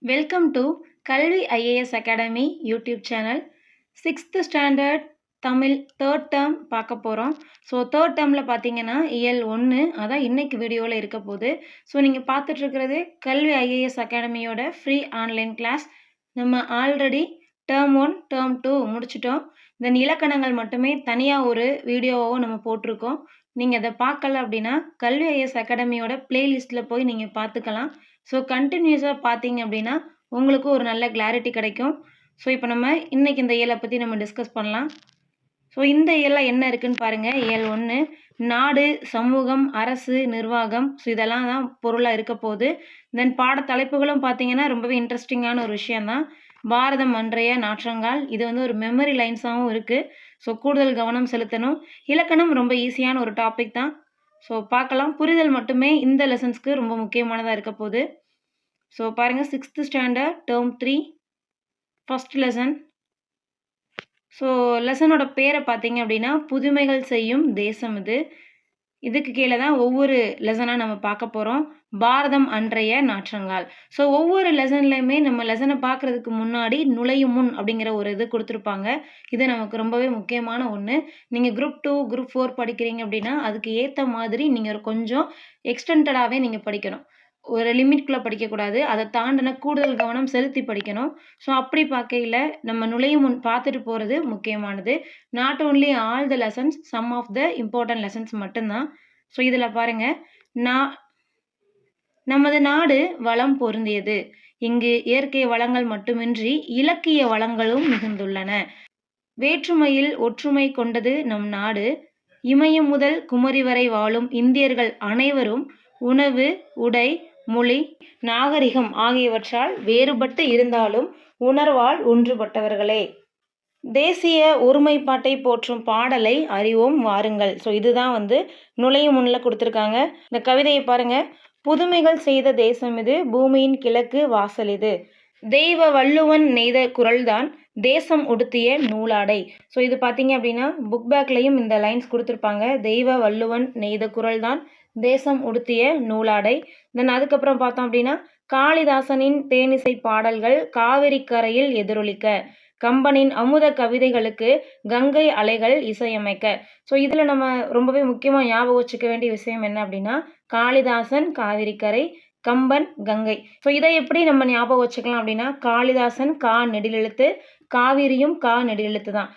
Welcome to கல்வி IAS academy YouTube channel. 6th standard Tamil third term பார்க்க போகிறோம். So third டேர்மில் பார்த்தீங்கன்னா இயல் 1 அதான் இன்னைக்கு வீடியோவில் இருக்க போகுது. ஸோ நீங்கள் பார்த்துட்ருக்கிறது கல்வி ஐஏஎஸ் அகாடமியோட ஃப்ரீ ஆன்லைன் கிளாஸ். நம்ம ஆல்ரெடி டேர்ம் 1 டேர்ம் 2 முடிச்சிட்டோம். தென் இலக்கணங்கள் மட்டுமே தனியாக ஒரு வீடியோவாகவும் நம்ம போட்டிருக்கோம். நீங்கள் அதை பார்க்கல அப்படின்னா கல்வி ஐஏஎஸ் அகாடமியோட பிளேலிஸ்ட்டில் போய் நீங்கள் பார்த்துக்கலாம். ஸோ கண்டினியூஸாக பார்த்தீங்க அப்படின்னா உங்களுக்கு ஒரு நல்ல கிளாரிட்டி கிடைக்கும். ஸோ இப்போ நம்ம இன்றைக்கி இந்த இயலை பற்றி நம்ம டிஸ்கஸ் பண்ணலாம். ஸோ இந்த இயலில் என்ன இருக்குதுன்னு பாருங்கள். இயல் 1 நாடு, சமூகம், அரசு, நிர்வாகம். ஸோ இதெல்லாம் தான் பொருளாக இருக்க போகுது. தென் பாட தலைப்புகளும் பார்த்தீங்கன்னா ரொம்பவே இன்ட்ரெஸ்டிங்கான ஒரு விஷயந்தான். பாரதம் அன்றைய நாற்றங்கால், இது வந்து ஒரு மெமரி லைன்ஸாகவும் இருக்குது. ஸோ கூடுதல் கவனம் செலுத்தணும். இலக்கணம் ரொம்ப ஈஸியான ஒரு டாபிக் தான். ஸோ பார்க்கலாம். புரிதல் மட்டுமே இந்த லெசன்ஸ்க்கு ரொம்ப முக்கியமானதாக இருக்க போகுது. ஸோ பாருங்கள், 6th standard term 3 first lesson. So லெசனோட பேரை பார்த்தீங்க அப்படின்னா புதுமைகள் செய்யும் தேசம் இது. இதுக்கு கீழே தான் ஒவ்வொரு லெசனாக நம்ம பார்க்க போகிறோம். பாரதம் அன்றைய நாற்றங்கால். ஸோ ஒவ்வொரு லெசன்லையுமே நம்ம லெசனை பார்க்குறதுக்கு முன்னாடி நுழையும் முன் அப்படிங்கிற ஒரு இது கொடுத்துருப்பாங்க. இது நமக்கு ரொம்பவே முக்கியமான ஒன்று. நீங்கள் குரூப் 2 குரூப் 4 படிக்கிறீங்க அப்படின்னா அதுக்கு ஏற்ற மாதிரி நீங்கள் ஒரு கொஞ்சம் எக்ஸ்டெண்டடாகவே நீங்கள் படிக்கணும். ஒரு லிமிட்குள்ளே படிக்கக்கூடாது. அதை தாண்டின கூடுதல் கவனம் செலுத்தி படிக்கணும். ஸோ அப்படி பார்க்கையில் நம்ம நுழையும் முன் பார்த்துட்டு போகிறது முக்கியமானது. Not only all the lessons, some of the important lessons மட்டும்தான். ஸோ இதில் பாருங்கள், நமது நாடு வளம் பொருந்தியது. இங்கு இயற்கை வளங்கள் மட்டுமின்றி இலக்கிய வளங்களும் மிகுந்துள்ளன. வேற்றுமையில் ஒற்றுமை கொண்டது நம் நாடு. இமயம் முதல் குமரி வரை வாழும் இந்தியர்கள் அனைவரும் உணவு, உடை, மொழி, நாகரிகம் ஆகியவற்றால் வேறுபட்டு இருந்தாலும் உணர்வால் ஒன்றுபட்டவர்களே. தேசிய ஒருமைப்பாட்டை போற்றும் பாடலை அறிவோம் வாருங்கள். ஸோ இதுதான் வந்து நுழையும் முன்னில் கொடுத்துருக்காங்க. இந்த கவிதையை பாருங்க. புதுமைகள் செய்த தேசம் இது, பூமியின் கிழக்கு வாசல் இது. தெய்வ வள்ளுவன் நெய்த குரல்தான் தேசம் உடுத்திய நூலாடை. ஸோ இது பார்த்தீங்க அப்படின்னா புக் பேக்லையும் இந்த லைன்ஸ் கொடுத்துருப்பாங்க. தெய்வ வள்ளுவன் நெய்த குரல்தான் தேசம் உடுத்திய நூலாடை. தென் அதுக்கப்புறம் பார்த்தோம் அப்படின்னா காளிதாசனின் தேனிசை பாடல்கள் காவிரி கரையில் எதிரொலிக்க, கம்பனின் அமுத கவிதைகளுக்கு கங்கை அலைகள் இசையமைக்க. ஸோ இதில் நம்ம ரொம்பவே முக்கியமாக ஞாபகம் வச்சுக்க வேண்டிய விஷயம் என்ன அப்படின்னா காளிதாசன் காவிரிக்கரை, கம்பன் கங்கை. ஸோ இதை எப்படி நம்ம ஞாபகம் வச்சுக்கலாம் அப்படின்னா காளிதாசன் கா நெடிலெழுத்து, காவிரியும் கா நெடிலெழுத்து தான்.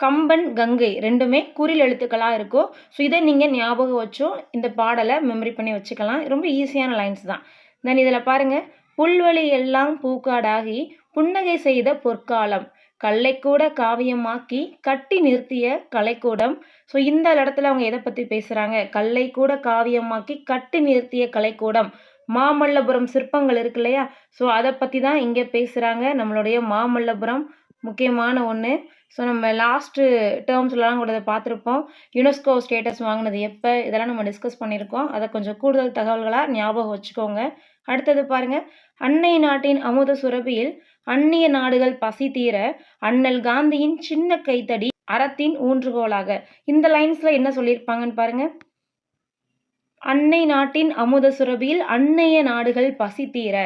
கம்பன் கங்கை ரெண்டுமே குறில் எழுத்துக்களாக இருக்கும். ஸோ இதை நீங்கள் ஞாபகம் வச்சும் இந்த பாடலை மெமரி பண்ணி வச்சுக்கலாம். ரொம்ப ஈஸியான லைன்ஸ் தான். தென் இதில் பாருங்கள், புல்வெளி எல்லாம் பூக்காடாகி புன்னகை செய்த பொற்காலம், கல்லைக்கூட காவியமாக்கி கட்டி நிறுத்திய கலைக்கூடம். ஸோ இந்த இடத்துல அவங்க எதை பற்றி பேசுகிறாங்க? கல்லை கூட காவியமாக்கி கட்டி நிறுத்திய கலைக்கூடம். மாமல்லபுரம் சிற்பங்கள் இருக்கு இல்லையா? ஸோ அதை பற்றி தான் இங்கே பேசுகிறாங்க. நம்மளுடைய மாமல்லபுரம் முக்கியமான ஒன்று. ஸோ நம்ம லாஸ்ட்டு டேர்ம்ஸ்லாம் கூட பார்த்துருப்போம். யுனெஸ்கோ ஸ்டேட்டஸ் வாங்கினது எப்போ, இதெல்லாம் நம்ம டிஸ்கஸ் பண்ணியிருக்கோம். அதை கொஞ்சம் கூடுதல் தகவல்களாக ஞாபகம் வச்சுக்கோங்க. அடுத்தது பாருங்கள், அன்னை நாட்டின் அமுத சுரபியில் அந்நிய நாடுகள் பசி தீர அண்ணல் காந்தியின் சின்ன கைத்தடி அறத்தின் ஊன்றுகோலாக. இந்த லைன்ஸில் என்ன சொல்லியிருப்பாங்கன்னு பாருங்கள். அன்னை நாட்டின் அமுத சுரபியில் அந்நிய நாடுகள் பசி தீர.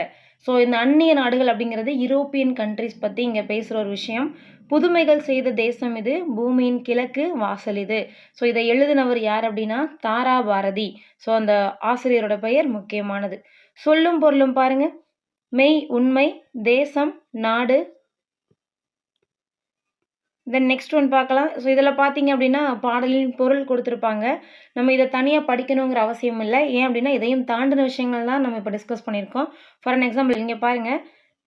ஸோ இந்த அந்நிய நாடுகள் அப்படிங்கிறது யூரோப்பியன் கண்ட்ரிஸ் பற்றி இங்கே பேசுகிற ஒரு விஷயம். புதுமைகள் செய்த தேசம் இது, பூமியின் கிழக்கு வாசல் இது. ஸோ இதை எழுதினவர் யார் அப்படின்னா தாரா பாரதி. ஸோ அந்த ஆசிரியரோட பெயர் முக்கியமானது. சொல்லும் பொருளும் பாருங்க. மெய், உண்மை, தேசம், நாடு. தென் நெக்ஸ்ட் ஒன் பார்க்கலாம். ஸோ இதில் பார்த்தீங்க அப்படின்னா பாடலின் பொருள் கொடுத்துருப்பாங்க. நம்ம இதை தனியாக படிக்கணுங்கிற அவசியம் இல்லை. ஏன் அப்படின்னா இதையும் தாண்டின விஷயங்கள் தான் நம்ம இப்போ டிஸ்கஸ் பண்ணியிருக்கோம். ஃபார் அன் எக்ஸாம்பிள் இங்கே பாருங்கள்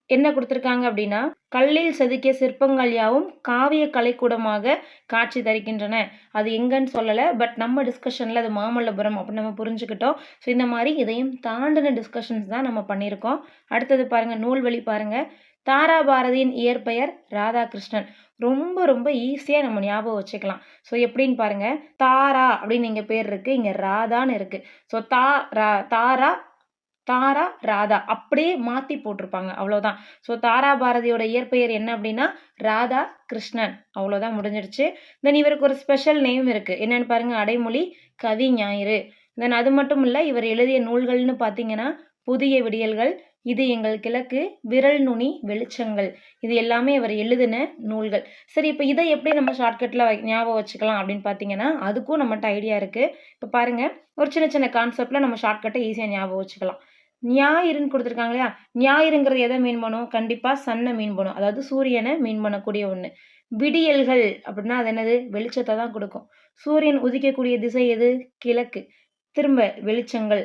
என்ன கொடுத்துருக்காங்க அப்படின்னா, கல்லில் செதுக்கிய சிற்பங்கள் யாவும் காவிய கலைக்கூடமாக காட்சி தருகின்றன. அது எங்கன்னு சொல்லலை, பட் நம்ம டிஸ்கஷனில் அது மாமல்லபுரம் அப்படின்னு நம்ம புரிஞ்சுக்கிட்டோம். ஸோ இந்த மாதிரி இதையும் தாண்டின டிஸ்கஷன்ஸ் தான் நம்ம பண்ணியிருக்கோம். அடுத்தது பாருங்கள், நூல்வழி பாருங்கள். தாரா பாரதியின் இயற்பெயர் ராதாகிருஷ்ணன். ரொம்ப ரொம்ப ஈஸியாக நம்ம ஞாபகம் வச்சுக்கலாம். ஸோ எப்படின்னு பாருங்கள், தாரா அப்படின்னு இங்கே பேர் இருக்குது, இங்கே ராதான்னு இருக்குது. ஸோ தாரா தாரா ராதா அப்படியே மாற்றி போட்டிருப்பாங்க, அவ்வளோதான். ஸோ தாரா பாரதியோட இயற்பெயர் என்ன அப்படின்னா ராதா கிருஷ்ணன். அவ்வளோதான், முடிஞ்சிடுச்சு. தென் இவருக்கு ஒரு ஸ்பெஷல் நேம் இருக்குது. என்னென்னு பாருங்கள், அடைமொழி கவி ஞாயிறு. தென் அது மட்டும் இல்லை, இவர் எழுதிய நூல்கள்னு பார்த்தீங்கன்னா புதிய விடியல்கள், இது எங்கள் கிழக்கு, விரல் நுனி வெளிச்சங்கள். இது எல்லாமே இவர் எழுதின நூல்கள். சரி, இப்போ இதை எப்படி நம்ம ஷார்ட்கட்டில் ஞாபகம் வச்சுக்கலாம் அப்படின்னு பார்த்தீங்கன்னா, அதுக்கும் நம்மகிட்ட ஐடியா இருக்குது. இப்போ பாருங்க, ஒரு சின்ன சின்ன கான்செப்டில் நம்ம ஷார்ட்கட்டை ஈஸியாக ஞாபகம் வச்சுக்கலாம். ஞாயிறுன்னு கொடுத்துருக்காங்க இல்லையா? ஞாயிறுங்கிறது எதை மீன் பண்ணும்? கண்டிப்பாக சன்னை மீன் பண்ணும், அதாவது சூரியனை மீன் பண்ணக்கூடிய ஒன்று. விடியல்கள் அப்படின்னா அது என்னது? வெளிச்சத்தை தான் கொடுக்கும். சூரியன் உதிக்கக்கூடிய திசை எது? கிழக்கு. திரும்ப வெளிச்சங்கள்.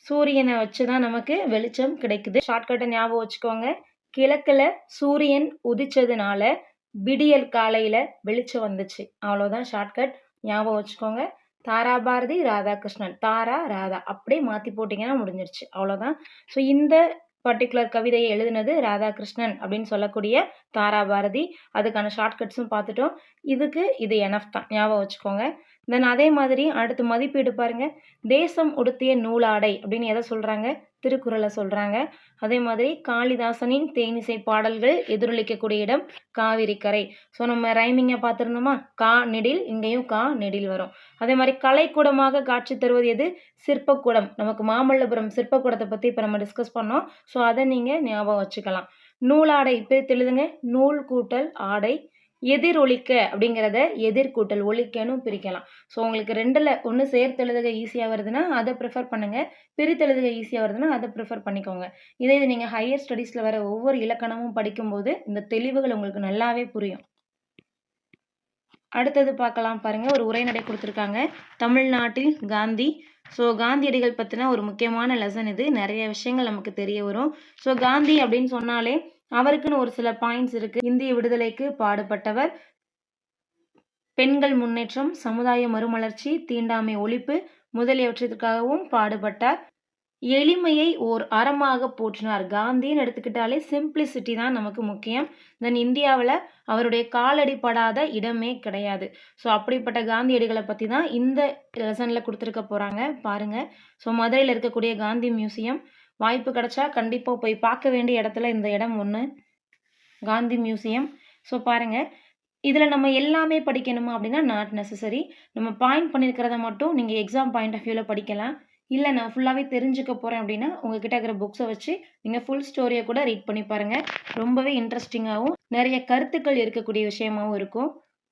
சூரியனை வச்சு தான் நமக்கு வெளிச்சம் கிடைக்குது. ஷார்ட்கட்டை ஞாபகம் வச்சுக்கோங்க. கிழக்கில் சூரியன் உதிச்சதுனால விடியல் காலையில் வெளிச்சம் வந்துச்சு. அவ்வளோதான் ஷார்ட்கட். ஞாபகம் வச்சுக்கோங்க. தாராபாரதி ராதாகிருஷ்ணன். தாரா ராதா அப்படியே மாற்றி போட்டிங்கன்னா முடிஞ்சிருச்சு. அவ்வளோதான். ஸோ இந்த பர்டிகுலர் கவிதையை எழுதினது ராதாகிருஷ்ணன் அப்படின்னு சொல்லக்கூடிய தாராபாரதி. அதுக்கான ஷார்ட்கட்ஸும் பார்த்துட்டோம். இதுக்கு இது எனஃப் தான், ஞாபகம் வச்சுக்கோங்க. தென் அதே மாதிரி அடுத்து மதிப்பீடு பாருங்க. தேசம் உடுத்திய நூலாடை அப்படின்னு எதை சொல்றாங்க? திருக்குறளை சொல்றாங்க. அதே மாதிரி காளிதாசனின் தேனிசை பாடல்கள் எதிரொலிக்கக்கூடிய இடம் காவிரி கரை. ஸோ நம்ம ரைமிங்கை பார்த்துருந்தோமா? கா நெடில், இங்கேயும் கா நெடில் வரும். அதே மாதிரி கலைக்கூடமாக காட்சி தருவது எது? சிற்பக்கூடம். நமக்கு மாமல்லபுரம் சிற்பக்கூடத்தை பற்றி இப்போ நம்ம டிஸ்கஸ் பண்ணோம். ஸோ அதை நீங்கள் ஞாபகம் வச்சுக்கலாம். நூலாடை பிரித்து எழுதுங்க. நூல் கூட்டல் ஆடை. எதிரொலிக்க அப்படிங்கிறத எதிர்கூட்டல் ஒலிக்கணும் பிரிக்கலாம். ஸோ உங்களுக்கு ரெண்டில் ஒன்று சேர்த்து எழுதுக ஈஸியாக வருதுன்னா அதை ப்ரிஃபர் பண்ணுங்கள். பிரித்து எழுதுக ஈஸியாக வருதுன்னா அதை ப்ரிஃபர் பண்ணிக்கோங்க. இதே இது நீங்கள் ஹையர் ஸ்டடீஸில் வர ஒவ்வொரு இலக்கணமும் படிக்கும்போது இந்த தெளிவுகள் உங்களுக்கு நல்லாவே புரியும். அடுத்தது பார்க்கலாம் பாருங்க. ஒரு உரைநடை கொடுத்துருக்காங்க. தமிழ்நாட்டில் காந்தி. ஸோ காந்தியடிகள் பற்றின ஒரு முக்கியமான லெசன் இது. நிறைய விஷயங்கள் நமக்கு தெரிய வரும். ஸோ காந்தி அப்படின்னு சொன்னாலே அவருக்குன்னு ஒரு சில பாயிண்ட்ஸ் இருக்கு. இந்திய விடுதலைக்கு பாடுபட்டவர், பெண்கள் முன்னேற்றம், சமுதாய மறுமலர்ச்சி, தீண்டாமை ஒழிப்பு முதலியவற்றிற்காகவும் பாடுபட்டார். எளிமையை ஓர் அறமாக போற்றினார். காந்தின்னு எடுத்துக்கிட்டாலே சிம்பிளிசிட்டி தான் நமக்கு முக்கியம். தென் இந்தியாவில் அவருடைய காலடிப்படாத இடமே கிடையாது. ஸோ அப்படிப்பட்ட காந்தியடிகளை பற்றி தான் இந்த லெசனில் கொடுத்துருக்க போகிறாங்க பாருங்க. ஸோ மதுரையில் இருக்கக்கூடிய காந்தி மியூசியம், வாய்ப்பு கிடைச்சா கண்டிப்பாக போய் பார்க்க வேண்டிய இடத்துல இந்த இடம் ஒன்று, காந்தி மியூசியம். ஸோ பாருங்கள், இதில் நம்ம எல்லாமே படிக்கணுமா அப்படின்னா நாட் நெசசரி. நம்ம பாயிண்ட் பண்ணியிருக்கிறத மட்டும் நீங்கள் எக்ஸாம் பாயிண்ட் ஆஃப் வியூவில் படிக்கலாம். இல்லை நான் ஃபுல்லாகவே தெரிஞ்சுக்க போகிறேன் அப்படின்னா உங்ககிட்ட இருக்கிற புக்ஸை வச்சு நீங்கள் ஃபுல் ஸ்டோரியை கூட ரீட் பண்ணி பாருங்கள். ரொம்பவே இன்ட்ரெஸ்டிங்காகவும் நிறைய கருத்துக்கள் இருக்கக்கூடிய விஷயமாகவும் இருக்கும்.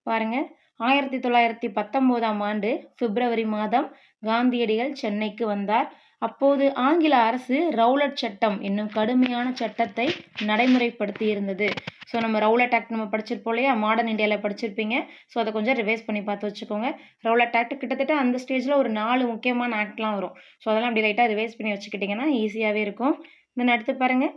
பாருங்கள், 1919ஆம் ஆண்டு பிப்ரவரி மாதம் காந்தியடிகள் சென்னைக்கு வந்தார். அப்போது ஆங்கில அரசு ரவுலட் சட்டம் என்னும் கடுமையான சட்டத்தை நடைமுறைப்படுத்தி இருந்தது. ஸோ நம்ம ரவுலட் ஆக்ட் நம்ம படிச்சிருப்போம் இல்லையா? மாடர்ன் இந்தியாவில் படிச்சிருப்பீங்க. ஸோ அதை கொஞ்சம் ரிவைஸ் பண்ணி பார்த்து வச்சுக்கோங்க. ரவுலட் ஆக்ட் கிட்டத்தட்ட அந்த ஸ்டேஜில் ஒரு 4 முக்கியமான ஆக்ட்லாம் வரும். ஸோ அதெல்லாம் அப்படி லைட்டாக ரிவைஸ் பண்ணி வச்சுக்கிட்டிங்கன்னா ஈஸியாகவே இருக்கும். தென் அடுத்து பாருங்கள்,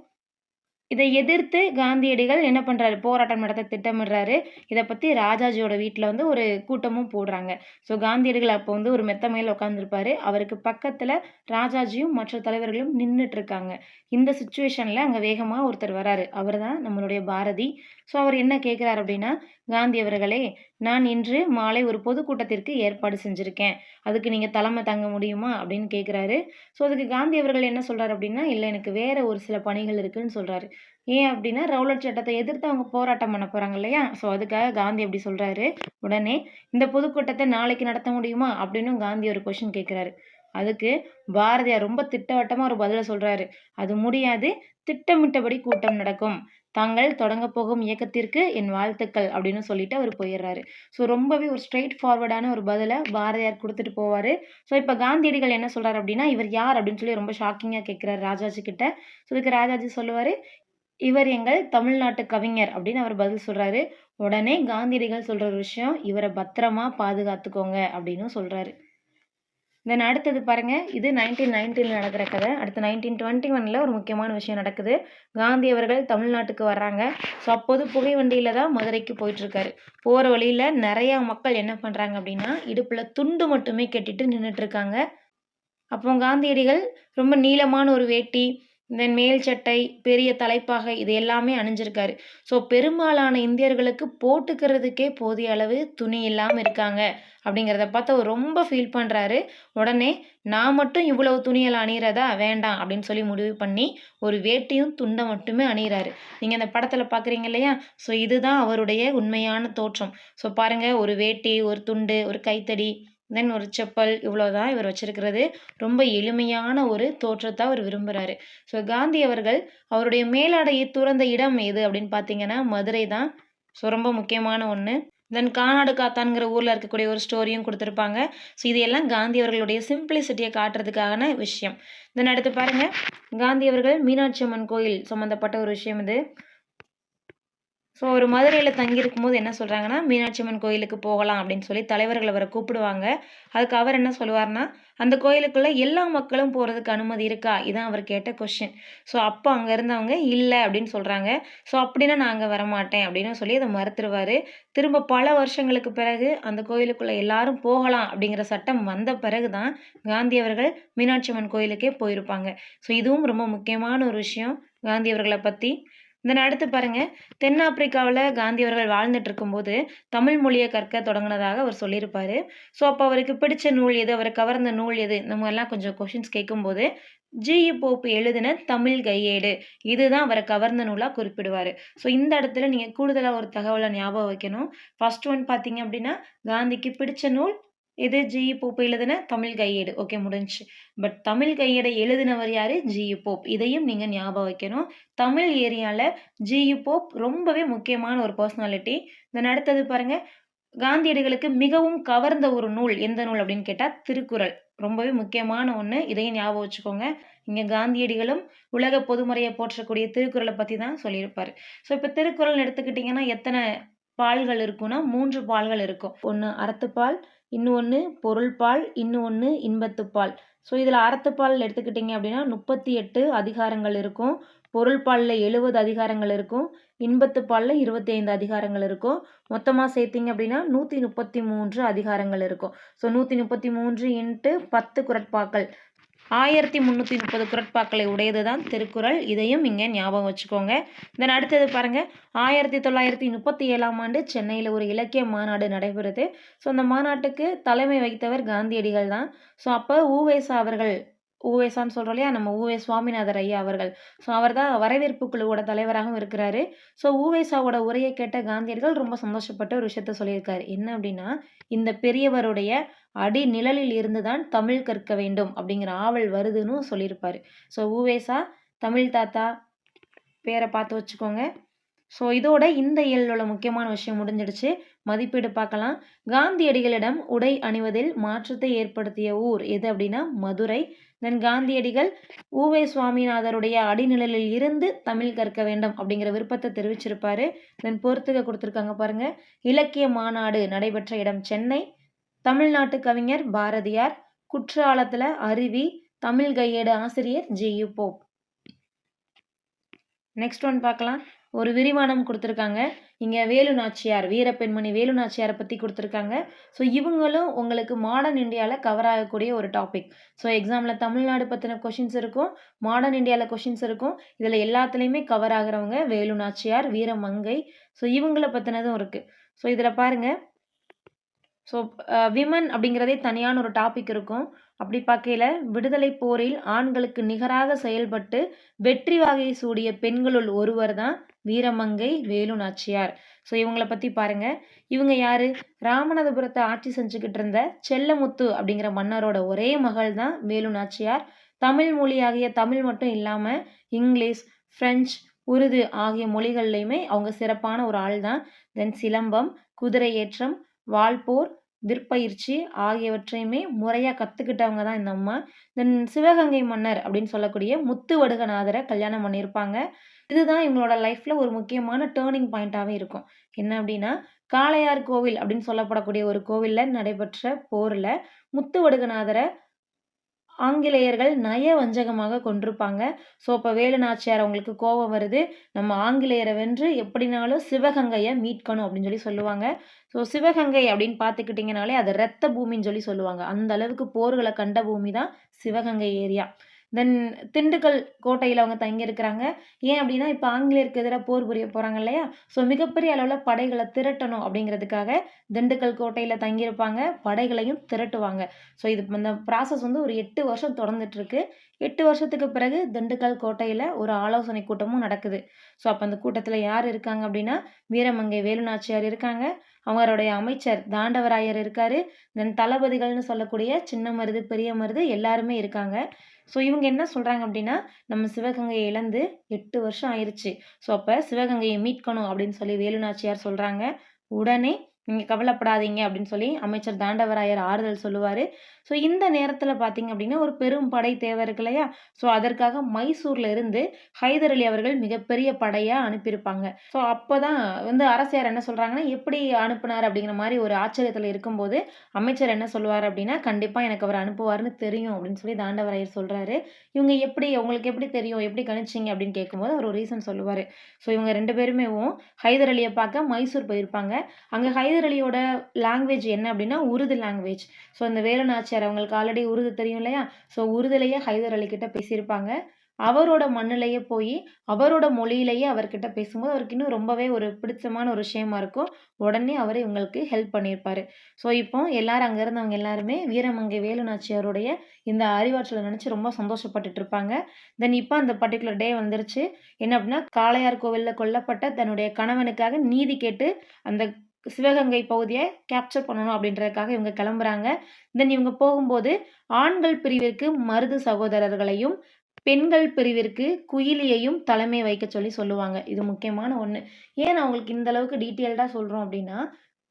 இதை எதிர்த்து காந்தியடிகள் என்ன பண்ணுறாரு? போராட்டம் நடத்த திட்டமிடுறாரு. இதை பற்றி ராஜாஜியோட வீட்டில் ஒரு கூட்டமும் போடுறாங்க. ஸோ காந்தியடிகள் அப்போ ஒரு மெத்த மேல் உட்காந்துருப்பாரு. அவருக்கு பக்கத்தில் ராஜாஜியும் மற்ற தலைவர்களும் நின்றுட்டு இருக்காங்க. இந்த சுச்சுவேஷனில் அங்கே வேகமாக ஒருத்தர் வராரு. அவர் தான் நம்மளுடைய பாரதி. ஸோ அவர் என்ன கேட்குறாரு அப்படின்னா, காந்தி அவர்களே, நான் இன்று மாலை ஒரு பொதுக்கூட்டத்திற்கு ஏற்பாடு செஞ்சுருக்கேன். அதுக்கு நீங்கள் தலைமை தாங்க முடியுமா அப்படின்னு கேட்குறாரு. ஸோ அதுக்கு காந்தி அவர்கள் என்ன சொல்கிறார் அப்படின்னா, இல்லை எனக்கு வேறு ஒரு சில பணிகள் இருக்குதுன்னு சொல்கிறாரு. ஏன் அப்படின்னா ரவுலட் சட்டத்தை எதிர்த்து அவங்க போராட்டம் பண்ண போகிறாங்க இல்லையா? ஸோ அதுக்காக காந்தி அப்படி சொல்கிறாரு. உடனே இந்த பொதுக்கூட்டத்தை நாளைக்கு நடத்த முடியுமா அப்படின்னு காந்தி ஒரு கொஷின் கேட்குறாரு. அதுக்கு பாரதியார் ரொம்ப திட்டவட்டமாக ஒரு பதிலை சொல்கிறாரு. அது முடியாது, திட்டமிட்டபடி கூட்டம் நடக்கும். தாங்கள் தொடங்க போகும் இயக்கத்திற்கு என் வாழ்த்துக்கள் அப்படின்னு சொல்லிட்டு அவர் போயிடுறாரு. ஸோ ரொம்பவே ஒரு ஸ்ட்ரெயிட் ஃபார்வர்டான ஒரு பதிலை பாரதியார் கொடுத்துட்டு போவார். ஸோ இப்போ காந்தியடிகள் என்ன சொல்கிறார் அப்படின்னா, இவர் யார் அப்படின்னு சொல்லி ரொம்ப ஷாக்கிங்காக கேட்குறாரு ராஜாஜி கிட்ட. ஸோ இதுக்கு ராஜாஜி சொல்லுவார், இவர் எங்கள் தமிழ்நாட்டு கவிஞர் அப்படின்னு அவர் பதில் சொல்கிறாரு. உடனே காந்தியடிகள் சொல்கிற ஒரு விஷயம், இவரை பத்திரமா பாதுகாத்துக்கோங்க அப்படின்னு சொல்கிறாரு. தென் அடுத்தது பாருங்கள், இது 1919 நடக்கிற கதை. அடுத்து 1921 ஒரு முக்கியமான விஷயம் நடக்குது. காந்தி அவர்கள் தமிழ்நாட்டுக்கு வர்றாங்க. ஸோ அப்போது புகை வண்டியில் தான் மதுரைக்கு போயிட்டுருக்காரு. போகிற வழியில் நிறையா மக்கள் என்ன பண்ணுறாங்க அப்படின்னா, இடுப்பில் துண்டு மட்டுமே கட்டிட்டு நின்றுட்டுருக்காங்க. அப்போ காந்தியடிகள் ரொம்ப நீளமான ஒரு வேட்டி, தென் மேல் சட்டை, பெரிய தலைப்பாகை இது எல்லாமே அணிஞ்சிருக்காரு. ஸோ பெரும்பாலான இந்தியர்களுக்கு போட்டுக்கிறதுக்கே போதிய அளவு துணி இல்லாமல் இருக்காங்க அப்படிங்கிறத பார்த்து அவர் ரொம்ப ஃபீல் பண்ணுறாரு. உடனே நான் மட்டும் இவ்வளவு துணியெல்லாம் அணிகிறதா வேண்டாம் அப்படின்னு சொல்லி முடிவு பண்ணி ஒரு வேட்டியும் துண்டை மட்டுமே அணிகிறாரு. நீங்கள் இந்த படத்தில் பார்க்குறீங்க இல்லையா? ஸோ இதுதான் அவருடைய உண்மையான தோற்றம். ஸோ பாருங்கள், ஒரு வேட்டி, ஒரு துண்டு, ஒரு கைத்தடி, தென் ஒரு செப்பல், இவ்வளோதான் இவர் வச்சிருக்கிறது. ரொம்ப எளிமையான ஒரு தோற்றத்தை அவர் விரும்புகிறாரு. ஸோ காந்தி அவர்கள் அவருடைய மேலாடையை துறந்த இடம் எது அப்படின்னு பார்த்தீங்கன்னா மதுரை தான். ஸோ ரொம்ப முக்கியமான ஒன்று. தென் கானாடு காத்தான்கிற ஊரில் இருக்கக்கூடிய ஒரு ஸ்டோரியும் கொடுத்துருப்பாங்க. ஸோ இது எல்லாம் காந்தி அவர்களுடைய சிம்பிளிசிட்டியை காட்டுறதுக்கான விஷயம். தென் அடுத்து பாருங்கள், காந்தி அவர்கள் மீனாட்சி அம்மன் கோயில் சம்மந்தப்பட்ட ஒரு விஷயம் இது. ஸோ ஒரு மதுரையில் தங்கியிருக்கும்போது என்ன சொல்கிறாங்கன்னா, மீனாட்சி அம்மன் கோயிலுக்கு போகலாம் அப்படின்னு சொல்லி தலைவர்கள் அவரை கூப்பிடுவாங்க. அதுக்கு அவர் என்ன சொல்லுவார்னா, அந்த கோயிலுக்குள்ளே எல்லா மக்களும் போகிறதுக்கு அனுமதி இருக்கா, இதான் அவர் கேட்ட கொஷின். ஸோ அப்போ அங்கே இருந்தவங்க இல்லை அப்படின்னு சொல்கிறாங்க. ஸோ அப்படின்னா நான் அங்கே வரமாட்டேன் அப்படின்னு சொல்லி அதை மறுத்துருவார். திரும்ப பல வருஷங்களுக்கு பிறகு அந்த கோயிலுக்குள்ளே எல்லாரும் போகலாம் அப்படிங்கிற சட்டம் வந்த பிறகு தான் காந்தி அவர்கள் மீனாட்சி அம்மன் கோயிலுக்கே போயிருப்பாங்க. ஸோ இதுவும் ரொம்ப முக்கியமான ஒரு விஷயம் காந்தி அவர்களை பற்றி. தென் அடுத்து பாருங்க, தென்னாப்பிரிக்காவில் காந்தி அவர்கள் வாழ்ந்துட்டு இருக்கும்போது தமிழ் மொழியை கற்க தொடங்கினதாக அவர் சொல்லியிருப்பாரு. ஸோ அப்போ அவருக்கு பிடிச்ச நூல் எது, அவரை கவர்ந்த நூல் எது, இந்த மாதிரிலாம் கொஞ்சம் கொஷின்ஸ் கேட்கும்போது ஜி.யு. போப் எழுதின தமிழ் கையேடு இதுதான் அவரை கவர்ந்த நூலாக குறிப்பிடுவார். ஸோ இந்த இடத்துல நீங்கள் கூடுதலாக ஒரு தகவலை ஞாபகம் வைக்கணும். ஃபர்ஸ்ட் ஒன் பார்த்தீங்க அப்படின்னா காந்திக்கு பிடிச்ச நூல் இது ஜி.யு. போப் எழுதின தமிழ் கையேடு. ஓகே, முடிஞ்சு. பட் தமிழ் கையேடை எழுதினவர் யாரு? ஜி.யு. போப். இதையும் நீங்கள் ஞாபகம் வைக்கணும். தமிழ் ஏரியாவில் ஜி.யு. போப் ரொம்பவே முக்கியமான ஒரு பர்சனாலிட்டி. தென் அடுத்தது பாருங்க, காந்தியடிகளுக்கு மிகவும் கவர்ந்த ஒரு நூல் எந்த நூல் அப்படின்னு கேட்டால் திருக்குறள். ரொம்பவே முக்கியமான ஒன்று, இதையும் ஞாபகம் வச்சுக்கோங்க. இங்கே காந்தியடிகளும் உலக பொதுமுறையை போற்றக்கூடிய திருக்குறளை பற்றி தான் சொல்லியிருப்பார். ஸோ இப்போ திருக்குறள் எடுத்துக்கிட்டிங்கன்னா எத்தனை பால்கள் இருக்குன்னா 3 பால்கள் இருக்கும். ஒன்று அறத்துப்பால், இன்னொன்று பொருள்பால், இன்னொன்று இன்பத்துப்பால். ஸோ இதில் அறத்துப்பால் எடுத்துக்கிட்டிங்க அப்படின்னா 38 அதிகாரங்கள் இருக்கும். பொருள்பாலில் 70 அதிகாரங்கள் இருக்கும். இன்பத்துப்பாலில் 25 அதிகாரங்கள் இருக்கும். மொத்தமாக சேர்த்திங்க அப்படின்னா 133 அதிகாரங்கள் இருக்கும். ஸோ 133 இன்ட்டு 10 குறட்பாக்கள், 1330 குறட்பாக்களை உடையது தான் திருக்குறள். இதையும் இங்கே ஞாபகம் வச்சுக்கோங்க. தென் அடுத்தது பாருங்கள், 1937ஆம் ஆண்டு சென்னையில் ஒரு இலக்கிய மாநாடு நடைபெறுது. ஸோ அந்த மாநாட்டுக்கு தலைமை வகித்தவர் காந்தியடிகள் தான். ஸோ அப்போ உவேசா அவர்கள், உவேசான்னு சொல்கிறோம் இல்லையா, நம்ம உவே சுவாமிநாதர் ஐயா அவர்கள், ஸோ அவர் தான் வரவேற்பு குழுவோட தலைவராகவும் இருக்கிறாரு. ஸோ உவேசாவோட உரையை கேட்ட காந்தியடிகள் ரொம்ப சந்தோஷப்பட்ட ஒரு விஷயத்த சொல்லியிருக்காரு. என்ன அப்படின்னா, இந்த பெரியவருடைய அடி நிழலில் இருந்து தான் தமிழ் கற்க வேண்டும் அப்படிங்கிற ஆவல் வருதுன்னு சொல்லியிருப்பாரு. ஸோ உவேசா தமிழ் தாத்தா பேரை பார்த்து வச்சுக்கோங்க. ஸோ இதோட இந்த இயலோட முக்கியமான விஷயம் முடிஞ்சிடுச்சு. மதிப்பீடு பார்க்கலாம். காந்தியடிகளிடம் உடை அணிவதில் மாற்றத்தை ஏற்படுத்திய ஊர் எது அப்படின்னா மதுரை. தென் காந்தியடிகள் உவே சுவாமிநாதருடைய அடிநிழலில் இருந்து தமிழ் கற்க வேண்டும் அப்படிங்கிற விருப்பத்தை தெரிவிச்சிருப்பாரு. தென் பொறுத்துக்க கொடுத்துருக்காங்க பாருங்க. இலக்கிய மாநாடு நடைபெற்ற இடம் சென்னை. தமிழ்நாட்டு கவிஞர் பாரதியார். குற்றாலத்தில் அருவி. தமிழ் கையேடு ஆசிரியர் ஜி.யு. போப். நெக்ஸ்ட் ஒன் பார்க்கலாம். ஒரு விரிவானம் கொடுத்துருக்காங்க. இங்கே வேலு நாச்சியார், வீரப்பெண்மணி வேலு நாச்சியாரை பற்றி கொடுத்துருக்காங்க. ஸோ இவங்களும் உங்களுக்கு மாடர்ன் இந்தியாவில் கவர் ஆகக்கூடிய ஒரு டாபிக். ஸோ எக்ஸாமில் தமிழ்நாடு பற்றின கொஷின்ஸ் இருக்கும், மாடர்ன் இந்தியாவில் கொஷின்ஸ் இருக்கும். இதில் எல்லாத்துலேயுமே கவர் ஆகிறவங்க வேலு நாச்சியார், வீரமங்கை. ஸோ இவங்கள பற்றினதும் இருக்குது. ஸோ இதில் பாருங்கள், ஸோ விமன் அப்படிங்கிறதே தனியான ஒரு டாபிக் இருக்கும். அப்படி பார்க்கையில் விடுதலை போரில் ஆண்களுக்கு நிகராக செயல்பட்டு வெற்றி வாகை சூடிய பெண்களுள் ஒருவர் தான் வீரமங்கை வேலு நாச்சியார். ஸோ இவங்களை பற்றி பாருங்கள். இவங்க யார்? ராமநாதபுரத்தை ஆட்சி செஞ்சுக்கிட்டு இருந்த செல்லமுத்து அப்படிங்கிற மன்னரோட ஒரே மகள் தான் வேலு நாச்சியார். தமிழ் மொழியாகிய தமிழ் மட்டும் இல்லாமல் இங்கிலீஷ், ஃப்ரெஞ்சு, உருது ஆகிய மொழிகள்லையுமே அவங்க சிறப்பான ஒரு ஆள் தான். தென் சிலம்பம், குதிரை ஏற்றம், வால்போர், விற்பயிற்சி ஆகியவற்றையுமே முறையாக கற்றுக்கிட்டவங்க தான் இந்த அம்மா. தென் சிவகங்கை மன்னர் அப்படின்னு சொல்லக்கூடிய முத்துவடுகநாதரை கல்யாணம் பண்ணியிருப்பாங்க. இதுதான் இவங்களோட லைஃப்பில் ஒரு முக்கியமான டேர்னிங் பாயிண்ட்டாகவே இருக்கும். என்ன அப்படின்னா, காளையார் கோவில் அப்படின்னு சொல்லப்படக்கூடிய ஒரு கோவிலில் நடைபெற்ற போரில் முத்துவடுகநாதரை ஆங்கிலேயர்கள் நய வஞ்சகமாக கொண்டிருப்பாங்க. ஸோ இப்போ வேலு நாச்சியார் அவங்களுக்கு கோபம் வருது, நம்ம ஆங்கிலேயரை வென்று எப்படினாலும் சிவகங்கையை மீட்கணும் அப்படின்னு சொல்லி சொல்லுவாங்க. ஸோ சிவகங்கை அப்படின்னு பார்த்துக்கிட்டிங்கனாலே அது இரத்த பூமின்னு சொல்லி சொல்லுவாங்க. அந்த அளவுக்கு போர்களை கண்ட பூமி தான் சிவகங்கை ஏரியா. தென் திண்டுக்கல் கோட்டையில் அவங்க தங்கியிருக்கிறாங்க. ஏன் அப்படின்னா இப்போ ஆங்கிலேயருக்கு எதிராக போர் புரிய போகிறாங்க இல்லையா, ஸோ மிகப்பெரிய அளவில் படைகளை திரட்டணும் அப்படிங்கிறதுக்காக திண்டுக்கல் கோட்டையில் தங்கியிருப்பாங்க, படைகளையும் திரட்டுவாங்க. ஸோ இது இந்த ப்ராசஸ் வந்து ஒரு 8 வருஷம் தொடர்ந்துட்டுருக்கு. 8 வருஷத்துக்கு பிறகு திண்டுக்கல் கோட்டையில் ஒரு ஆலோசனை கூட்டமும் நடக்குது. ஸோ அப்போ அந்த கூட்டத்தில் யார் இருக்காங்க அப்படின்னா வீரமங்கை வேலுநாச்சியார் இருக்காங்க. அவங்களுடைய அமைச்சர் தாண்டவராயர் இருக்காரு. தென் தளபதிகள்னு சொல்லக்கூடிய சின்ன மருது, பெரிய மருது எல்லாருமே இருக்காங்க. ஸோ இவங்க என்ன சொல்றாங்க அப்படின்னா, நம்ம சிவகங்கையை இழந்து 8 வருஷம் ஆயிருச்சு. ஸோ அப்ப சிவகங்கையை மீட்கணும் அப்படின்னு சொல்லி வேலு நாச்சியார் சொல்றாங்க. உடனே நீங்க கவலைப்படாதீங்க அப்படின்னு சொல்லி அமைச்சர் தாண்டவராயர் ஆறுதல் சொல்லுவாரு. ஸோ இந்த நேரத்துல பார்த்தீங்க அப்படின்னா, ஒரு பெரும் படை தேவை இருக்கு இல்லையா? ஸோ அதற்காக மைசூர்ல இருந்து ஹைதர் அலி அவர்கள் மிகப்பெரிய படையா அனுப்பியிருப்பாங்க. ஸோ அப்பதான் அரசியார் என்ன சொல்றாங்கன்னா, எப்படி அனுப்புனார் அப்படிங்கிற மாரி ஒரு ஆச்சரியத்துல இருக்கும்போது, அமைச்சர் என்ன சொல்லுவாரு அப்படின்னா, கண்டிப்பா எனக்கு அவர் அனுப்புவாருன்னு தெரியும் அப்படின்னு சொல்லி தாண்டவராயர் சொல்றாரு. இவங்க உங்களுக்கு எப்படி தெரியும்? எப்படி கணிச்சீங்க? அப்படின்னு கேட்கும்போது அவர் ஒரு ரீசன் சொல்லுவாரு. ஸோ இவங்க 2 பேருமேவும் ஹைதர் அலிய பார்க்க மைசூர் போயிருப்பாங்க. அங்க ஹைதர் அலியோட லாங்குவேஜ் என்ன அப்படின்னா, உருது லாங்குவேஜ். ஸோ இந்த வேலு நாச்சியார் அவங்களுக்கு ஆல்ரெடி உருது தெரியும் இல்லையா? ஸோ உருதுலயே ஹைதர் அலி கிட்ட பேசியிருப்பாங்க. அவரோட மண்ணுலயே போயி, அவரோட மொழியிலேயே அவர்கிட்ட பேசும்போது, அவருக்கு இன்னும் ரொம்பவே ஒரு பிடிச்சமான ஒரு விஷயமா இருக்கும். உடனே அவரு இவங்களுக்கு ஹெல்ப் பண்ணியிருப்பாரு. ஸோ இப்போ எல்லாரும் அங்க இருந்தவங்க எல்லாருமே வீரமங்கை வேலு நாச்சியாருடைய இந்த அறிவாற்றல நினைச்சு ரொம்ப சந்தோஷப்பட்டுட்டு இருப்பாங்க. தென் இப்ப அந்த பர்ட்டிகுலர் டே வந்துருச்சு. என்ன அப்படின்னா, காளையார் கோவில்ல கொல்லப்பட்ட தன்னுடைய கணவனுக்காக நீதி கேட்டு அந்த சிவகங்கை பகுதிய கேப்சர் பண்ணணும் அப்படின்றதுக்காக இவங்க கிளம்புறாங்க. தென் இவங்க போகும்போது ஆண்கள் பிரிவிற்கு மருது சகோதரர்களையும், பெண்கள் பிரிவிற்கு குயிலியையும் தலைமை வைக்க சொல்லுவாங்க. இது முக்கியமான ஒண்ணு. ஏன் நான் உங்களுக்கு இந்த அளவுக்கு டீட்டெயில்டா சொல்றோம் அப்படின்னா,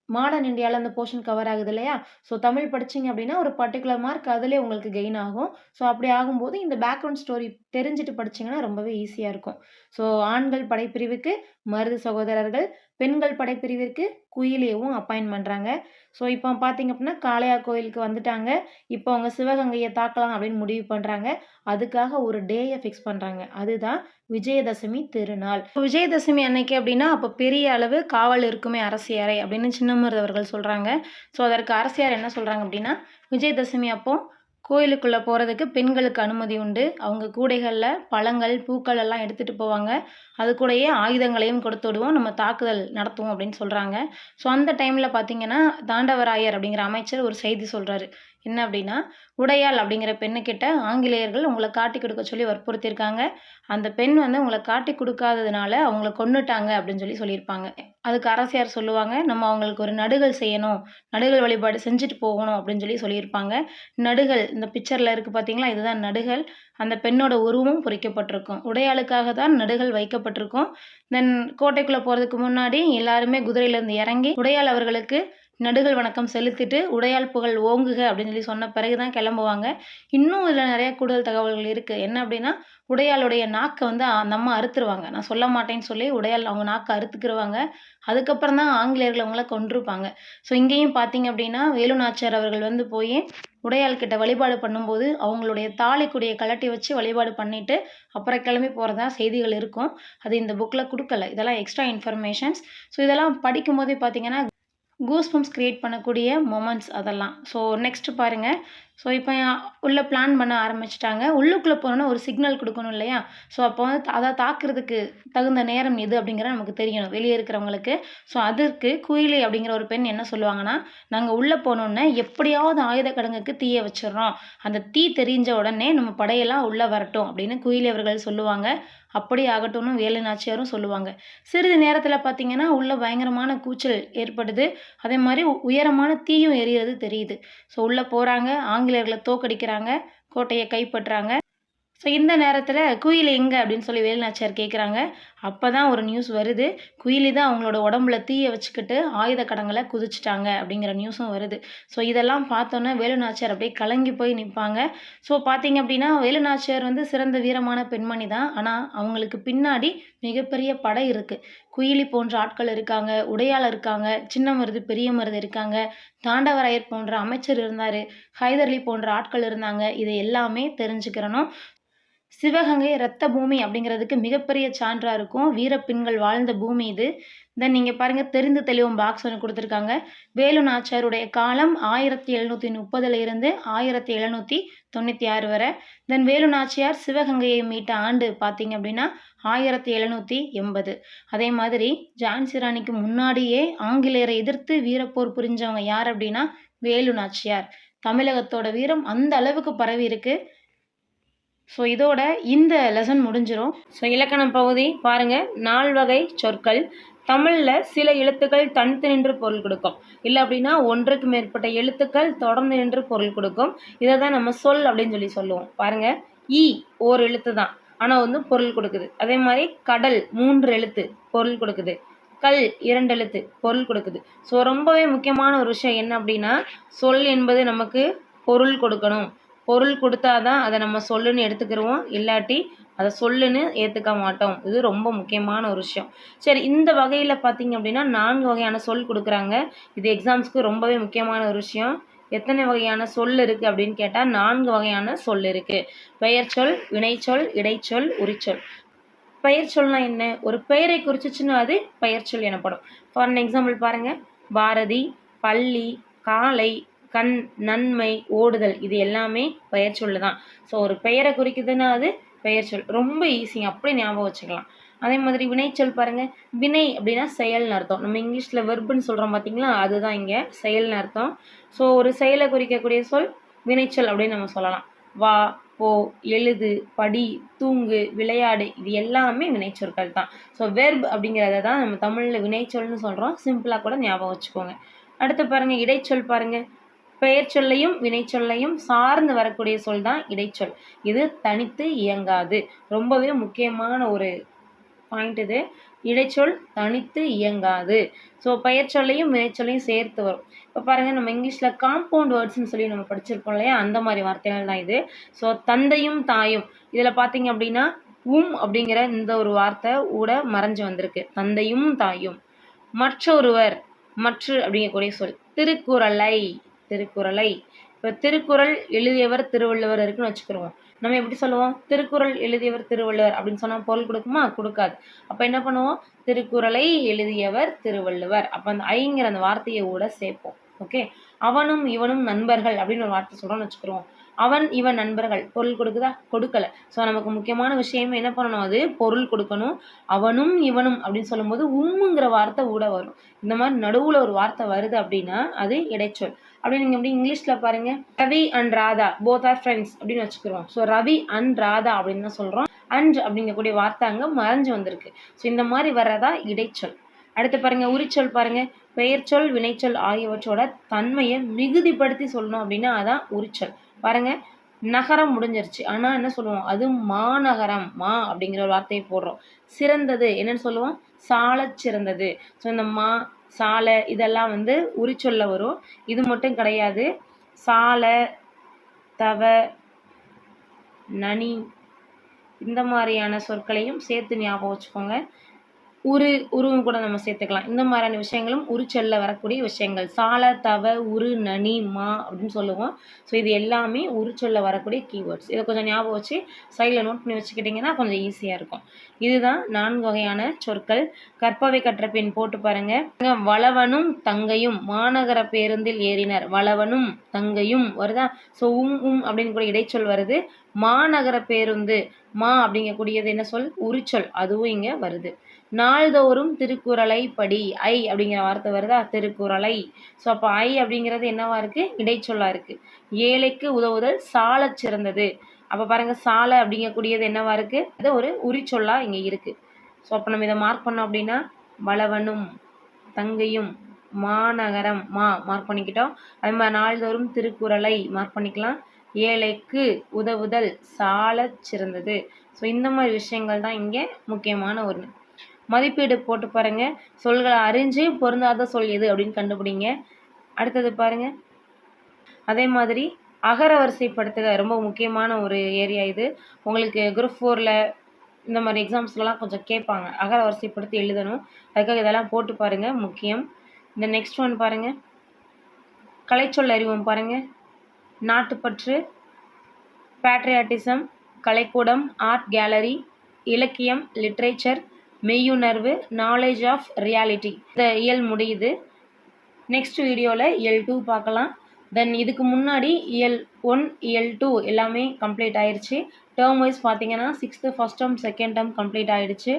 மாடர்ன் இந்தியால அந்த போர்ஷன் கவர் ஆகுது இல்லையா? ஸோ தமிழ் படிச்சீங்க அப்படின்னா, ஒரு பர்ட்டிகுலர் மார்க் அதிலயே உங்களுக்கு கெயின் ஆகும். ஸோ அப்படி ஆகும்போது இந்த பேக்ரவுண்ட் ஸ்டோரி தெரிஞ்சுட்டு படிச்சீங்கன்னா ரொம்பவே ஈஸியா இருக்கும். ஸோ ஆண்கள் படைப்பிரிவுக்கு மருது சகோதரர்கள், பெண்கள் படைப்பிரிவிற்கு குயிலியவும் அப்பாயிண்ட் பண்றாங்க. ஸோ இப்போ பார்த்தீங்க அப்படின்னா, காளையார் கோயிலுக்கு வந்துட்டாங்க. இப்போ அவங்க சிவகங்கைய தாக்கலாம் அப்படின்னு முடிவு பண்றாங்க. அதுக்காக ஒரு டேய ஃபிக்ஸ் பண்றாங்க. அதுதான் விஜயதசமி திருநாள். விஜயதசமி அன்னைக்கு அப்படின்னா, அப்ப பெரிய அளவு காவல் இருக்குமே அரசியறை அப்படின்னு சின்னமருது அவர்கள் சொல்றாங்க. ஸோ அதற்கு அரசியார் என்ன சொல்றாங்க அப்படின்னா, விஜயதசமி அப்போ கோயிலுக்குள்ள போறதுக்கு பெண்களுக்கு அனுமதி உண்டு. அவங்க கூடைகள்ல பழங்கள், பூக்கள் எல்லாம் எடுத்துட்டு போவாங்க. அது கூடயே ஆயுதங்களையும் கொடுத்து விடுவோம். நம்ம தாக்குதல் நடத்துவோம் அப்படின்னு சொல்றாங்க. ஸோ அந்த டைம்ல பார்த்தீங்கன்னா, தாண்டவராயர் அப்படிங்கிற அமைச்சர் ஒரு செய்தி சொல்றாரு. என்ன அப்படின்னா, உடையாள் அப்படிங்கிற பெண்ணுக்கிட்ட ஆங்கிலேயர்கள் உங்கள காட்டிக் கொடுக்க சொல்லி வற்புறுத்தியிருக்காங்க. அந்த பெண் உங்கள காட்டிக் கொடுக்காததுனால அவங்கள கொன்னுட்டாங்க அப்படின்னு சொல்லியிருப்பாங்க. அதுக்கு அரசியார் சொல்லுவாங்க, நம்ம அவங்களுக்கு ஒரு நடுகல் செய்யணும். நடுகல் வழிபாடு செஞ்சுட்டு போகணும் அப்படின்னு சொல்லியிருப்பாங்க. நடுகல் இந்த பிக்சர்ல இருக்கு பார்த்தீங்களா? இதுதான் நடுகல். அந்த பெண்ணோட உருவமும் பொறிக்கப்பட்டிருக்கும். உடையாளுக்காக தான் நடுகல் வைக்கப்பட்டிருக்கும். தென் கோட்டைக்குள்ள போறதுக்கு முன்னாடி எல்லாருமே குதிரையிலேருந்து இறங்கி உடையாள் அவர்களுக்கு நடுகல் வணக்கம் செலுத்திட்டு உடையாள் புகழ் ஓங்குக அப்படின்னு சொன்ன பிறகு தான் கிளம்புவாங்க. இன்னும் இதில் நிறைய கூடுதல் தகவல்கள் இருக்கு. என்ன அப்படின்னா, உடையாளுடைய நாக்கை அந்த அம்மா அறுத்துருவாங்க. நான் சொல்ல மாட்டேன்னு சொல்லி உடையாள் அவங்க நாக்கை அறுத்துக்கிருவாங்க. அதுக்கப்புறம் தான் ஆங்கிலேயர்கள் அவங்கள கொன்றுப்பாங்க. ஸோ இங்கேயும் பார்த்தீங்க அப்படின்னா, வேலு நாச்சியார் அவர்கள் போய் உடையாள் கிட்ட வழிபாடு பண்ணும்போது அவங்களுடைய தாலி கொடியை கழட்டி வச்சு வழிபாடு பண்ணிட்டு அப்புறம் கிளம்பி போறதா செய்திகள் இருக்கும். அது இந்த புக்ல குடுக்கல. இதெல்லாம் எக்ஸ்ட்ரா இன்ஃபர்மேஷன்ஸ். ஸோ இதெல்லாம் படிக்கும்போதே பார்த்தீங்கன்னா, கூஸ்பம்ப்ஸ் கிரியேட் பண்ணக்கூடிய மொமெண்ட்ஸ் அதெல்லாம். ஸோ நெக்ஸ்ட் பாருங்க. ஸோ இப்போ உள்ள பிளான் பண்ண ஆரம்பிச்சுட்டாங்க. உள்ளுக்குள்ள போனோம்னா ஒரு சிக்னல் குடுக்கணும் இல்லையா? ஸோ அப்போ அத தாக்குறதுக்கு தகுந்த நேரம் எது அப்படிங்கிறது நமக்கு தெரியணும், வெளியே இருக்கிறவங்களுக்கு. ஸோ அதற்கு குயிலி அப்படிங்கிற ஒரு பெண் என்ன சொல்லுவாங்கன்னா, நாங்க உள்ள போனோன்னே எப்படியாவது ஆயுத கிடங்குக்கு தீய வச்சிடுறோம். அந்த தீ தெரிஞ்ச உடனே நம்ம படையெல்லாம் உள்ள வரட்டும் அப்படின்னு குயிலி அவர்கள் சொல்லுவாங்க. அப்படி ஆகட்டும்னு வேலு நாச்சியாரும் சொல்லுவாங்க. சிறிது நேரத்துல பார்த்தீங்கன்னா, உள்ள பயங்கரமான கூச்சல் ஏற்படுது. அதே மாரி உயரமான தீயும் எரியிறது தெரியுது. ஸோ உள்ள போறாங்க. ஆங்கிலேயர்கள தோற்கடிக்கிறாங்க. கோட்டைய கைப்பற்றாங்க. ஸோ இந்த நேரத்துல குயிலி எங்க அப்படின்னு சொல்லி வேலு நாச்சியார் கேட்குறாங்க. அப்பதான் ஒரு நியூஸ் வருது. குயிலி தான் அவங்களோட உடம்புல தீய வச்சுக்கிட்டு ஆயுத கடங்கல குதிச்சுட்டாங்க அப்படிங்கிற நியூஸும் வருது. ஸோ இதெல்லாம் பார்த்தோன்னே வேலு நாச்சியார் அப்படியே கலங்கி போய் நிப்பாங்க. ஸோ பார்த்தீங்க அப்படின்னா, வேலு நாச்சியார் சிறந்த வீரமான பெண்மணி தான். ஆனா அவங்களுக்கு பின்னாடி மிகப்பெரிய படை இருக்கு. குயிலி போன்ற ஆட்கள் இருக்காங்க. உடையாள் இருக்காங்க. சின்ன மருது, பெரிய மருது இருக்காங்க. தாண்டவராயர் போன்ற அமைச்சர் இருந்தாரு. ஹைதர் அலி போன்ற ஆட்கள் இருந்தாங்க. இதை எல்லாமே தெரிஞ்சுக்கிறணும். சிவகங்கை ரத்த பூமி அப்படிங்கிறதுக்கு மிகப்பெரிய சான்றா இருக்கும். வீரப்பெண்கள் வாழ்ந்த பூமி இது. தென் நீங்க பாருங்க, தெரிந்து தெளிவும் பாக்ஸ் ஒண்ணு குடுத்துருக்காங்க. வேலு நாச்சியாருடைய காலம் 1730ல இருந்து 1796 வரை. தென் வேலு நாச்சியார் சிவகங்கையை மீட்ட ஆண்டு பார்த்தீங்க அப்படின்னா 1780. அதே மாதிரி ஜான்சி ராணிக்கு முன்னாடியே ஆங்கிலேயரை எதிர்த்து வீரப்போர் புரிஞ்சவங்க யார் அப்படின்னா வேலு நாச்சியார். தமிழகத்தோட வீரம் அந்த அளவுக்கு பரவி இருக்கு. ஸோ இதோட இந்த லெசன் முடிஞ்சிடும். ஸோ இலக்கணம் பகுதி பாருங்கள். 4 வகை சொற்கள். தமிழில் சில எழுத்துக்கள் தனித்து நின்று பொருள் கொடுக்கும், இல்லை அப்படின்னா ஒன்றுக்கு மேற்பட்ட எழுத்துக்கள் தொடர்ந்து நின்று பொருள் கொடுக்கும். இதை தான் நம்ம சொல் அப்படின்னு சொல்லுவோம். பாருங்கள், ஈ ஒரு எழுத்து தான், ஆனால் வந்து பொருள் கொடுக்குது. அதே மாதிரி கடல் 3 எழுத்து பொருள் கொடுக்குது. கல் 2 எழுத்து பொருள் கொடுக்குது. ஸோ ரொம்பவே முக்கியமான ஒரு விஷயம் என்ன அப்படின்னா, சொல் என்பது நமக்கு பொருள் கொடுக்கணும். பொருள் கொடுத்தாதான் அதை நம்ம சொல்லுன்னு எடுத்துக்கிடுவோம், இல்லாட்டி அதை சொல்லுன்னு ஏற்றுக்க மாட்டோம். இது ரொம்ப முக்கியமான ஒரு விஷயம். சரி, இந்த வகையில் பார்த்தீங்க அப்படின்னா 4 வகையான சொல் கொடுக்குறாங்க. இது எக்ஸாம்ஸ்க்கு ரொம்பவே முக்கியமான ஒரு விஷயம். எத்தனை வகையான சொல் இருக்குது அப்படின்னு கேட்டால் 4 வகையான சொல் இருக்குது. பெயர்ச்சொல், வினைச்சொல், இடைச்சொல், உரிச்சொல். பெயர்ச்சொல்னா என்ன? ஒரு பெயரை குறிச்சிச்சுன்னா அது பெயர்ச்சொல் எனப்படும். ஃபார் எக்ஸாம்பிள் பாருங்கள், பாரதி, பள்ளி, காலை, கண், நன்மை, ஓடுதல், இது எல்லாமே பெயர்ச்சொல் தான். ஸோ ஒரு பெயரை குறிக்குதுன்னா அது பெயர்ச்சொல். ரொம்ப ஈஸிங்க, அப்படியே ஞாபகம் வச்சுக்கலாம். அதே மாதிரி வினைச்சொல் பாருங்கள். வினை அப்படின்னா செயல்னு அர்த்தம். நம்ம இங்கிலீஷில் வெர்புன்னு சொல்கிறோம் பார்த்தீங்களா, அதுதான் இங்கே செயல்னு அர்த்தம். ஸோ ஒரு செயலை குறிக்கக்கூடிய சொல் வினைச்சொல் அப்படின்னு நம்ம சொல்லலாம். வா, போ, எழுது, படி, தூங்கு, விளையாடு, இது எல்லாமே வினைச்சொற்கள் தான். ஸோ வெர்ப் அப்படிங்கிறத தான் நம்ம தமிழில் வினைச்சொல்னு சொல்கிறோம். சிம்பிளாக கூட ஞாபகம் வச்சுக்கோங்க. அடுத்து பாருங்கள், இடைச்சொல் பாருங்கள். பெயர் சொல்லையும் வினைச்சொல்லையும் சார்ந்து வரக்கூடிய சொல் தான் இடைச்சொல். இது தனித்து இயங்காது. ரொம்பவே முக்கியமான ஒரு பாயிண்ட் இது. இடைச்சொல் தனித்து இயங்காது. ஸோ பெயர் சொல்லையும் வினைச்சொல்லையும் சேர்த்து வரும். இப்போ பாருங்கள், நம்ம இங்கிலீஷில் காம்பவுண்ட் வேர்ட்ஸ்ன்னு சொல்லி நம்ம படிச்சிருப்போம் இல்லையா, அந்த மாதிரி வார்த்தைகள் தான் இது. ஸோ தந்தையும் தாயும், இதில் பார்த்தீங்க அப்படின்னா அப்படிங்கிற இந்த ஒரு வார்த்தை கூட மறைஞ்சு வந்திருக்கு. தந்தையும் தாயும். மற்றொருவர், மற்ற அப்படிங்கக்கூடிய சொல். திருக்குறளை, திருக்குறளை. இப்போ திருக்குறள் எழுதியவர் திருவள்ளுவர் இருக்குன்னு வச்சுக்கிறோம். நம்ம எப்படி சொல்லுவோம்? திருக்குறள் எழுதியவர் திருவள்ளுவர் அப்படின்னு சொன்னால் பொருள் கொடுக்குமா? கொடுக்காது. அப்போ என்ன பண்ணுவோம்? திருக்குறளை எழுதியவர் திருவள்ளுவர். அப்போ அந்த ஐங்கிற அந்த வார்த்தையை கூட சேர்ப்போம். ஓகே. அவனும் இவனும் நண்பர்கள் அப்படின்னு ஒரு வார்த்தை சொல்கிறோம்னு வச்சுக்கிறோம். அவன் இவன் நண்பர்கள், பொருள் கொடுக்குதா? கொடுக்கல. ஸோ நமக்கு முக்கியமான விஷயமே என்ன பண்ணணும்? அது பொருள் கொடுக்கணும். அவனும் இவனும் அப்படின்னு சொல்லும்போது உம்முங்கிற வார்த்தை கூட வரும். இந்த மாதிரி நடுவில் ஒரு வார்த்தை வருது அப்படின்னா அது இடைச்சொல். அப்படி நீங்கள் எப்படி இங்கிலீஷில் பாருங்கள், Ravi and Radha both are friends அப்படின்னு வச்சுக்கிறோம். ஸோ ரவி அண்ட் ராதா அப்படின்னு தான் சொல்கிறோம். அண்ட் அப்படிங்கக்கூடிய வார்த்தை அங்கே மறைஞ்சு வந்திருக்கு. ஸோ இந்த மாதிரி வர்றதா இடைச்சொல். அடுத்து பாருங்கள், உரிச்சொல் பாருங்கள். பெயர்ச்சொல், வினைச்சொல் ஆகியவற்றோட தன்மையை மிகுதிப்படுத்தி சொல்லணும் அப்படின்னா அதான் உரிச்சொல். பாருங்கள், நகரம் முடிஞ்சிருச்சு, ஆனால் என்ன சொல்லுவோம்? அது மாநகரம். மா அப்படிங்கிற ஒரு வார்த்தையை போடுறோம். சிறந்தது என்னன்னு சொல்லுவோம்? சால சிறந்தது. ஸோ இந்த மா, சாலை இதெல்லாம் வந்து உரிச்சொல்ல வரும். இது மட்டும் கிடையாது, சால, தவ, நனி இந்த மாதிரியான சொற்களையும் சேர்த்து ஞாபகம் வச்சுக்கோங்க. உருவும் கூட நம்ம சேர்த்துக்கலாம். இந்த மாதிரியான விஷயங்களும் உரிச்சொல்ல வரக்கூடிய விஷயங்கள். சால, தவ, உரு, நனி, மா அப்படின்னு சொல்லுவோம். ஸோ இது எல்லாமே உரிச்சொல்ல வரக்கூடிய கீவேர்ட்ஸ். இதை கொஞ்சம் ஞாபகம் வச்சு சைடில் நோட் பண்ணி வச்சுக்கிட்டிங்கன்னா கொஞ்சம் ஈஸியாக இருக்கும். இதுதான் 4 வகையான சொற்கள். கற்பவை கற்ற பின் போட்டு பாருங்கள். வளவனும் தங்கையும் மாநகர பேருந்தில் ஏறினர். வளவனும் தங்கையும் வருதா? ஸோ அப்படின்னு கூட இடைச்சொல் வருது. மாநகர பேருந்து, மா அப்படிங்கக்கூடியது என்ன சொல்? உரிச்சொல். அதுவும் இங்கே வருது. நாள்தோறும் திருக்குறளை படி. ஐ அப்படிங்கிற வார்த்தை வருதா? திருக்குறளை. ஸோ அப்போ ஐ அப்படிங்கிறது என்னவா இருக்குது? இடைச்சொல்லா இருக்குது. ஏழைக்கு உதவுதல் சால சிறந்தது. அப்போ பாருங்கள், சாலை அப்படிங்கக்கூடியது என்னவா இருக்குது? அது ஒரு உரிச்சொல்லா இங்கே இருக்குது. ஸோ அப்போ நம்ம இதை மார்க் பண்ணோம் அப்படின்னா வளவனும் தங்கையும் மாநகரம், மா மார்க் பண்ணிக்கிட்டோம். அதே மாதிரி நாள்தோறும் திருக்குறளை மார்க் பண்ணிக்கலாம். ஏழைக்கு உதவுதல் சால சிறந்தது. ஸோ இந்த மாதிரி விஷயங்கள் தான் இங்கே முக்கியமான ஒன்று. மதிப்பீடு போட்டு பாருங்க. சொல்களை அறிஞ்சு பொருந்தாத சொல் எது அப்படின்னு கண்டுபிடிங்க. அடுத்தது பாருங்க, அதே மாதிரி அகர வரிசைப்படுத்துக ரொம்ப முக்கியமான ஒரு ஏரியா இது. உங்களுக்கு குரூப் 4ல் இந்த மாதிரி எக்ஸாம்ஸ்லாம் கொஞ்சம் கேட்பாங்க. அகர வரிசைப்படுத்தி எழுதணும். அதுக்காக இதெல்லாம் போட்டு பாருங்க, முக்கியம். இந்த நெக்ஸ்ட் ஒன் பாருங்க, கலைச்சொல் அறிவோம் பாருங்க. நாட்டுப்பற்று, பேட்ரியாட்டிசம், கலைக்கூடம், ஆர்ட் கேலரி, இலக்கியம், லிட்ரேச்சர், மெய்யுணர்வு, நாலேஜ் ஆஃப் ரியாலிட்டி. இந்த இயல் முடியுது. நெக்ஸ்ட் வீடியோவில் இயல் 2 பார்க்கலாம். தென் இதுக்கு முன்னாடி இயல் 1, இயல் 2 எல்லாமே கம்ப்ளீட் ஆயிடுச்சு. டேர்ம் வைஸ் பார்த்தீங்கன்னா 6th first term, second term complete ஆகிடுச்சு.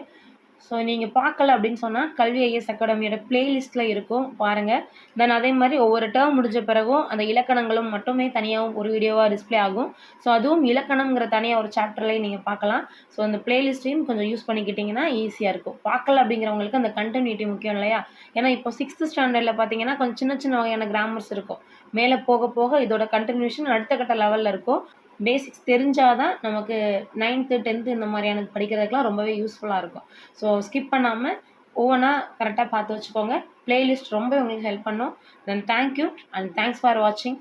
ஸோ நீங்கள் பார்க்கல அப்படின்னு சொன்னால் கல்வி ஐஎஸ் அகாடமியோட பிளேலிஸ்ட்டில் இருக்கும் பாருங்கள். தென் அதே மாதிரி ஒவ்வொரு டேர்ம் முடிஞ்ச பிறகும் அந்த இலக்கணங்களும் மட்டுமே தனியாகவும் ஒரு வீடியோவாக டிஸ்பிளே ஆகும். ஸோ அதுவும் இலக்கணங்கிற தனியாக ஒரு சாப்டர்லேயும் நீங்கள் பார்க்கலாம். ஸோ அந்த பிளேலிஸ்ட்டையும் கொஞ்சம் யூஸ் பண்ணிக்கிட்டிங்கன்னா ஈஸியாக இருக்கும். பார்க்கல அப்படிங்கிறவங்களுக்கு அந்த கண்டினியூட்டி முக்கியம் இல்லையா? ஏன்னா இப்போ 6th ஸ்டாண்டர்டில் பார்த்தீங்கன்னா கொஞ்சம் சின்ன சின்ன வகையான கிராமர்ஸ் இருக்கும். மேலே போக போக இதோட கண்டினியூஷன் அடுத்த கட்ட லெவலில் இருக்கும். பேசிக்ஸ் தெரிஞ்சால் தான் நமக்கு 9th 10th இந்த மாதிரியான படிக்கிறதுக்கெலாம் ரொம்பவே யூஸ்ஃபுல்லாக இருக்கும். ஸோ ஸ்கிப் பண்ணாமல் ஒவ்வொன்றா கரெக்டாக பார்த்து வச்சுக்கோங்க. பிளேலிஸ்ட் ரொம்ப உங்களுக்கு ஹெல்ப் பண்ணும். தென் தேங்க்யூ அண்ட் தேங்க்ஸ் ஃபார் வாட்சிங்.